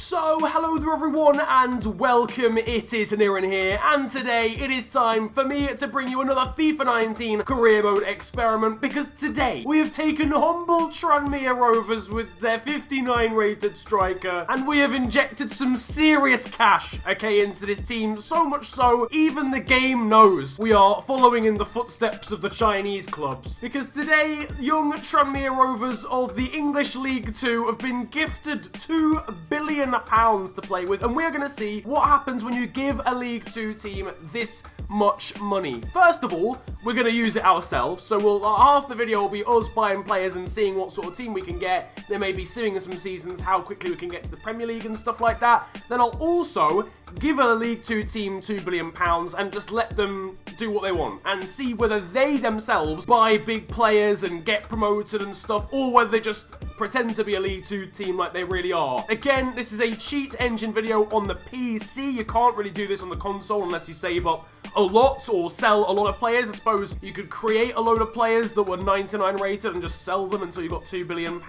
So, hello there everyone and welcome, it is Niran here, and today it is time for me to bring you another FIFA 19 career mode experiment, because today we have taken humble Tranmere Rovers with their 59 rated striker, and we have injected some serious cash, okay, into this team, so much so, even the game knows we are following in the footsteps of the Chinese clubs, because today, young Tranmere Rovers of the English League 2 have been gifted £2 billion to play with, and we're going to see what happens when you give a League 2 team this much money. First of all, we're going to use it ourselves, so half the video will be us buying players and seeing what sort of team we can get. There may be seeing in some seasons how quickly we can get to the Premier League and stuff like that. Then I'll also give a League 2 team £2 billion and just let them do what they want and see whether they themselves buy big players and get promoted and stuff, or whether they just pretend to be a League 2 team like they really are. Again, this is a cheat engine video on the PC. You can't really do this on the console unless you save up a lot or sell a lot of players. I suppose you could create a load of players that were 99 rated and just sell them until you got £2 billion,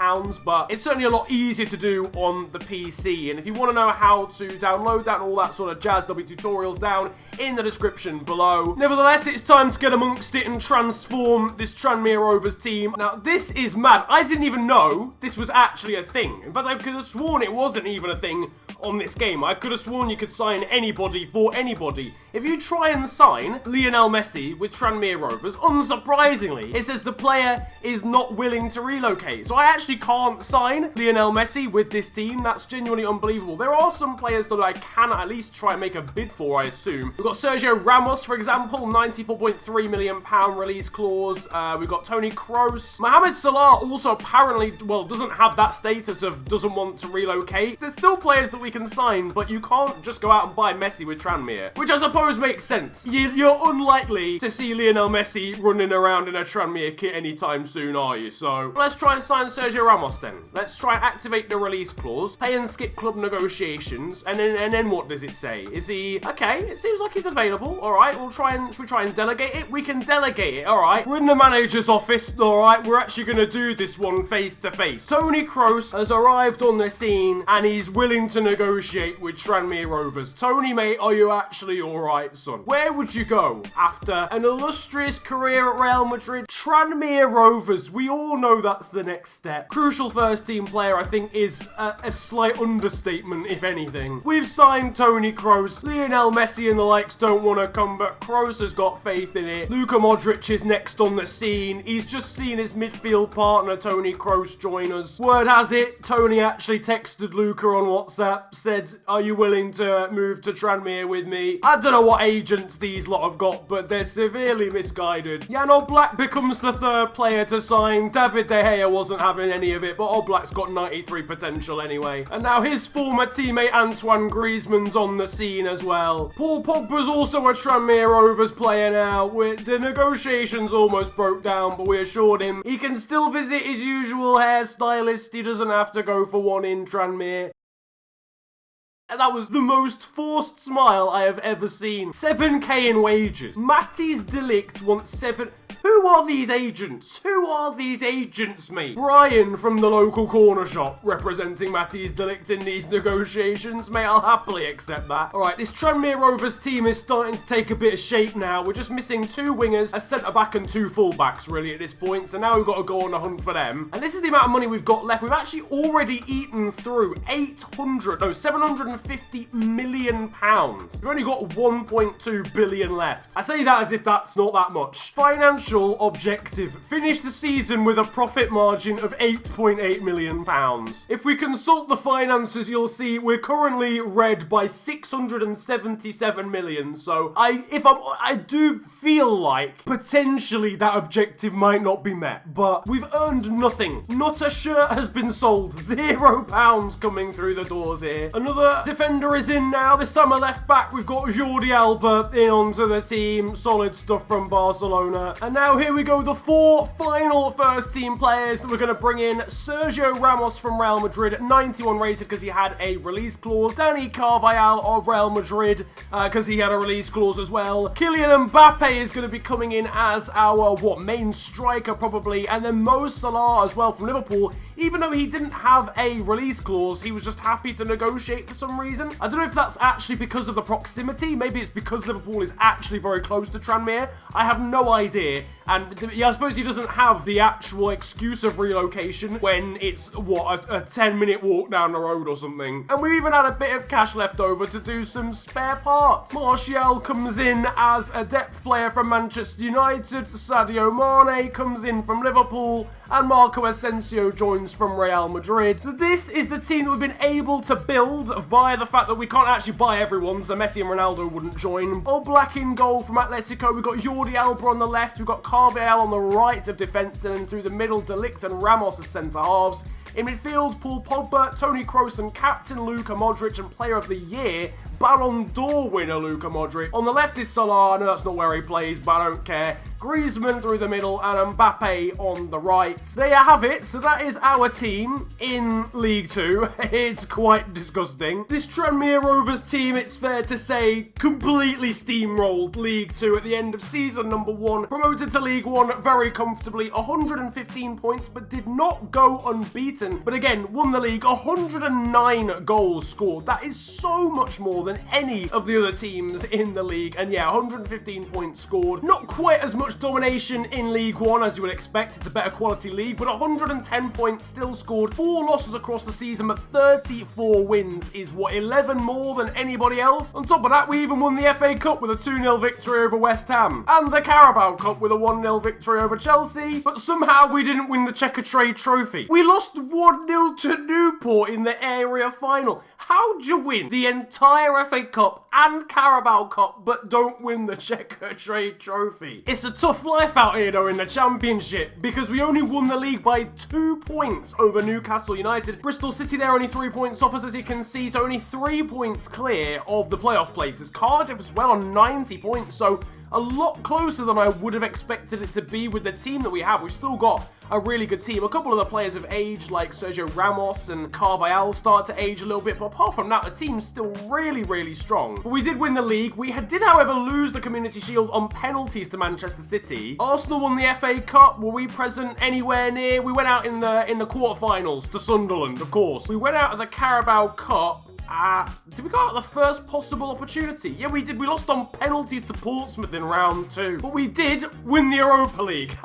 but it's certainly a lot easier to do on the PC. And if you want to know how to download that and all that sort of jazz, there'll be tutorials down in the description below. Nevertheless, it's time to get amongst it and transform this Tranmere Rovers team. Now, this is mad. I didn't even know this was actually a thing. In fact, I could have sworn it wasn't even a thing on this game. I could have sworn you could sign anybody for anybody. If you try and sign Lionel Messi with Tranmere Rovers, unsurprisingly, it says the player is not willing to relocate. So I actually can't sign Lionel Messi with this team. That's genuinely unbelievable. There are some players that I can at least try and make a bid for, I assume. We've got Sergio Ramos, for example, £94.3 million release clause. We've got Tony Kroos. Mohamed Salah also apparently, well, doesn't have that status of doesn't want to relocate. There's still players that we can sign, but you can't just go out and buy Messi with Tranmere, which I suppose makes sense. You're unlikely to see Lionel Messi running around in a Tranmere kit anytime soon, are you? So let's try and sign Sergio Ramos then. Let's try and activate the release clause, pay and skip club negotiations, and then what does it say? Is he okay? It seems like he's available. All right, should we try and delegate it? We can delegate it. All right, we're in the manager's office. All right, we're actually gonna do this one face to face. Tony Kroos has arrived on the scene and he's willing to negotiate with Tranmere Rovers. Tony, mate, are you actually all right, son? Where would you go after an illustrious career at Real Madrid? Tranmere Rovers, we all know that's the next step. Crucial first team player, I think, is a slight understatement, if anything. We've signed Tony Kroos. Lionel Messi and the likes don't want to come, but Kroos has got faith in it. Luka Modric is next on the scene. He's just seen his midfield partner, Tony Kroos, join us. Word has it, Tony actually texted Luka on WhatsApp, said, are you willing to move to Tranmere with me? I don't know what agents these lot have got, but they're severely misguided. Jan Oblak becomes the third player to sign. David De Gea wasn't having any of it, but Oblak's got 93 potential anyway. And now his former teammate Antoine Griezmann's on the scene as well. Paul Pogba's also a Tranmere Rovers player now. The negotiations almost broke down, but we assured him he can still visit his usual hairstylist. He doesn't have to go for one in Tranmere. And that was the most forced smile I have ever seen. 7k in wages. Matthijs de Ligt wants 7... Who are these agents? Who are these agents, mate? Brian from the local corner shop representing Matthijs de Ligt in these negotiations. Mate, I'll happily accept that. Alright, this Tranmere Rovers team is starting to take a bit of shape now. We're just missing 2 wingers, a centre-back and 2 full-backs, really, at this point. So now we've got to go on a hunt for them. And this is the amount of money we've got left. We've actually already eaten through 750 million pounds. We've only got 1.2 billion left. I say that as if that's not that much. Financial objective. Finish the season with a profit margin of £8.8 million. If we consult the finances, you'll see we're currently red by 677 million. So I do feel like potentially that objective might not be met, but we've earned nothing. Not a shirt has been sold. £0 coming through the doors here. Another defender is in now. This time a left back. We've got Jordi Alba in onto the team. Solid stuff from Barcelona. And Now here we go, the 4 final first team players that we're going to bring in. Sergio Ramos from Real Madrid, 91 rated because he had a release clause. Dani Carvajal of Real Madrid because he had a release clause as well. Kylian Mbappe is going to be coming in as our, main striker probably. And then Mo Salah as well from Liverpool. Even though he didn't have a release clause, he was just happy to negotiate for some reason. I don't know if that's actually because of the proximity. Maybe it's because Liverpool is actually very close to Tranmere. I have no idea. And yeah, I suppose he doesn't have the actual excuse of relocation when it's, a 10-minute walk down the road or something. And we even had a bit of cash left over to do some spare parts. Martial comes in as a depth player from Manchester United. Sadio Mane comes in from Liverpool. And Marco Asensio joins from Real Madrid. So this is the team that we've been able to build via the fact that we can't actually buy everyone, so Messi and Ronaldo wouldn't join. Oblak in goal from Atletico. We've got Jordi Alba on the left. We've got Carvajal on the right of defence. And then through the middle, De Ligt and Ramos as centre-halves. In midfield, Paul Pogba, Toni Kroos and captain Luka Modric and player of the year, Ballon d'Or winner Luka Modric. On the left is Salah. I know that's not where he plays, but I don't care. Griezmann through the middle and Mbappe on the right. There you have it. So that is our team in League 2. It's quite disgusting. This Tranmere Rovers team, it's fair to say, completely steamrolled League 2 at the end of season number 1. Promoted to League 1 very comfortably, 115 points, but did not go unbeaten. But again, won the league, 109 goals scored. That is so much more than any of the other teams in the league. And yeah, 115 points scored. Not quite as much domination in League 1 as you would expect. It's a better quality league, but 110 points still scored. 4 losses across the season, but 34 wins is 11 more than anybody else. On top of that, we even won the FA Cup with a 2-0 victory over West Ham. And the Carabao Cup with a 1-0 victory over Chelsea. But somehow we didn't win the Checker Trade Trophy. We lost 1-0 to Newport in the area final. How'd you win the entire FA Cup and Carabao Cup but don't win the Checker Trade Trophy? It's a tough life out here though in the Championship because we only won the league by 2 points over Newcastle United. Bristol City, they're only 3 points off us as you can see, so only 3 points clear of the playoff places. Cardiff as well on 90 points, so a lot closer than I would have expected it to be with the team that we have. We've still got a really good team. A couple of the players have aged, like Sergio Ramos and Carvajal start to age a little bit, but apart from that, the team's still really, really strong. But we did win the league. We did, however, lose the Community Shield on penalties to Manchester City. Arsenal won the FA Cup. Were we present anywhere near? We went out in the quarterfinals to Sunderland, of course. We went out of the Carabao Cup. Did we go out the first possible opportunity? Yeah, we did. We lost on penalties to Portsmouth in round 2. But we did win the Europa League.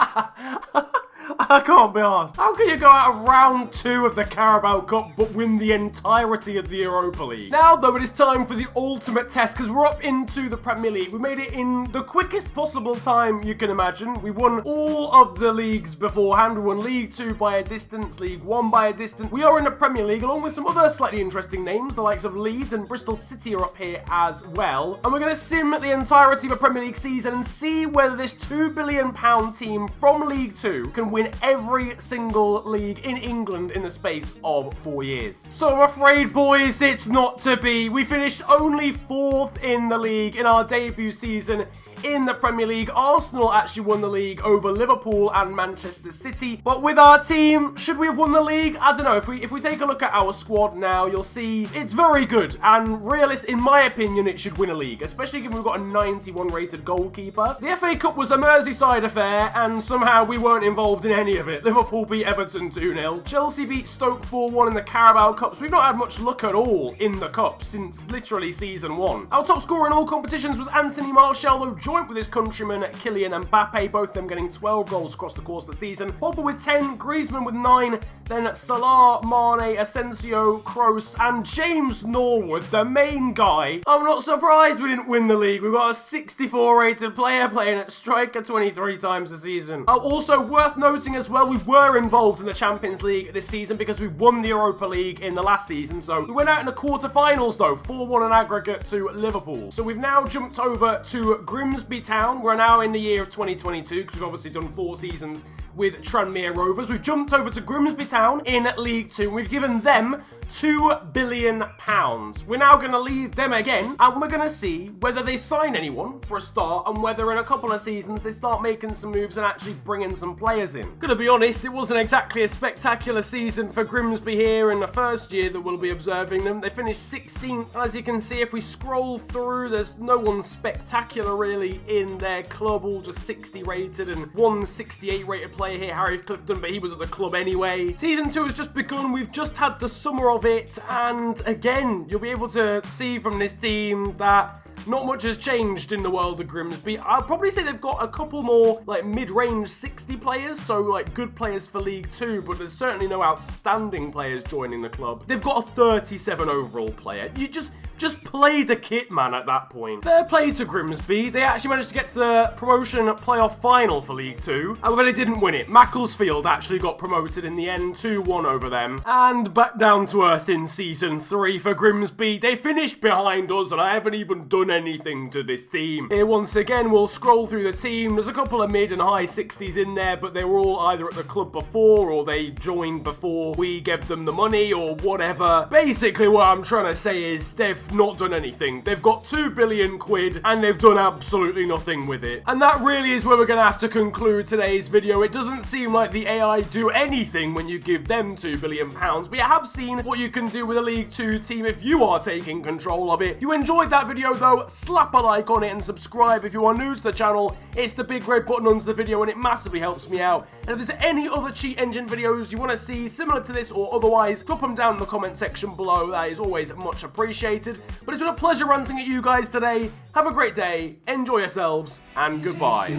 I can't be arsed. How can you go out of round 2 of the Carabao Cup but win the entirety of the Europa League? Now, though, it is time for the ultimate test because we're up into the Premier League. We made it in the quickest possible time you can imagine. We won all of the leagues beforehand. We won League 2 by a distance, League 1 by a distance. We are in the Premier League along with some other slightly interesting names. The likes of Leeds and Bristol City are up here as well. And we're going to sim the entirety of a Premier League season and see whether this £2 billion team from League 2 can win every single league in England in the space of 4 years. So I'm afraid, boys, it's not to be. We finished only 4th in the league in our debut season in the Premier League. Arsenal actually won the league over Liverpool and Manchester City. But with our team, should we have won the league? I don't know. If we take a look at our squad now, you'll see it's very good. And realist, in my opinion, it should win a league, especially given we've got a 91 rated goalkeeper. The FA Cup was a Merseyside affair, and somehow we weren't involved in any of it. Liverpool beat Everton 2-0. Chelsea beat Stoke 4-1 in the Carabao Cup, so we've not had much luck at all in the Cup since literally season 1. Our top scorer in all competitions was Anthony Martial, though joint with his countryman Kylian Mbappe, both of them getting 12 goals across the course of the season. Pogba with 10, Griezmann with 9, then Salah, Mane, Asensio, Kroos, and James Norwood, the main guy. I'm not surprised we didn't win the league. We've got a 64 rated player playing at striker 23 times a season. Also worth noting thing as well, we were involved in the Champions League this season because we won the Europa League in the last season. So we went out in the quarterfinals though, 4-1 in aggregate to Liverpool. So we've now jumped over to Grimsby Town. We're now in the year of 2022 because we've obviously done 4 seasons with Tranmere Rovers. We've jumped over to Grimsby Town in League 2. We've given them £2 billion. We're now going to leave them again, and we're going to see whether they sign anyone for a start, and whether in a couple of seasons they start making some moves and actually bringing some players in. Gonna be honest, it wasn't exactly a spectacular season for Grimsby here in the first year that we'll be observing them. They finished 16th, and as you can see, if we scroll through, there's no one spectacular really in their club, all just 60 rated, and one 68 rated player here, Harry Clifton, but he was at the club anyway. Season 2 has just begun. We've just had the summer of it, and again, you'll be able to see from this team that not much has changed in the world of Grimsby. I'll probably say they've got a couple more like mid-range 60 players, so like good players for League 2, but there's certainly no outstanding players joining the club. They've got a 37 overall player. You just play the kit, man, at that point. Fair play to Grimsby. They actually managed to get to the promotion playoff final for League 2. However, they didn't win it. Macclesfield actually got promoted in the end, 2-1 over them. And back down to earth in Season 3 for Grimsby. They finished behind us, and I haven't even done anything to this team. Here, once again, we'll scroll through the team. There's a couple of mid and high 60s in there, but they were all either at the club before, or they joined before we gave them the money, or whatever. Basically, what I'm trying to say is they've not done anything. They've got £2 billion, and they've done absolutely nothing with it. And that really is where we're going to have to conclude today's video. It doesn't seem like the AI do anything when you give them £2 billion, but you have seen what you can do with a League 2 team if you are taking control of it. If you enjoyed that video though, slap a like on it and subscribe if you are new to the channel. It's the big red button under the video and it massively helps me out. And if there's any other cheat engine videos you want to see similar to this or otherwise, drop them down in the comment section below. That is always much appreciated. But it's been a pleasure ranting at you guys today. Have a great day, enjoy yourselves, and goodbye.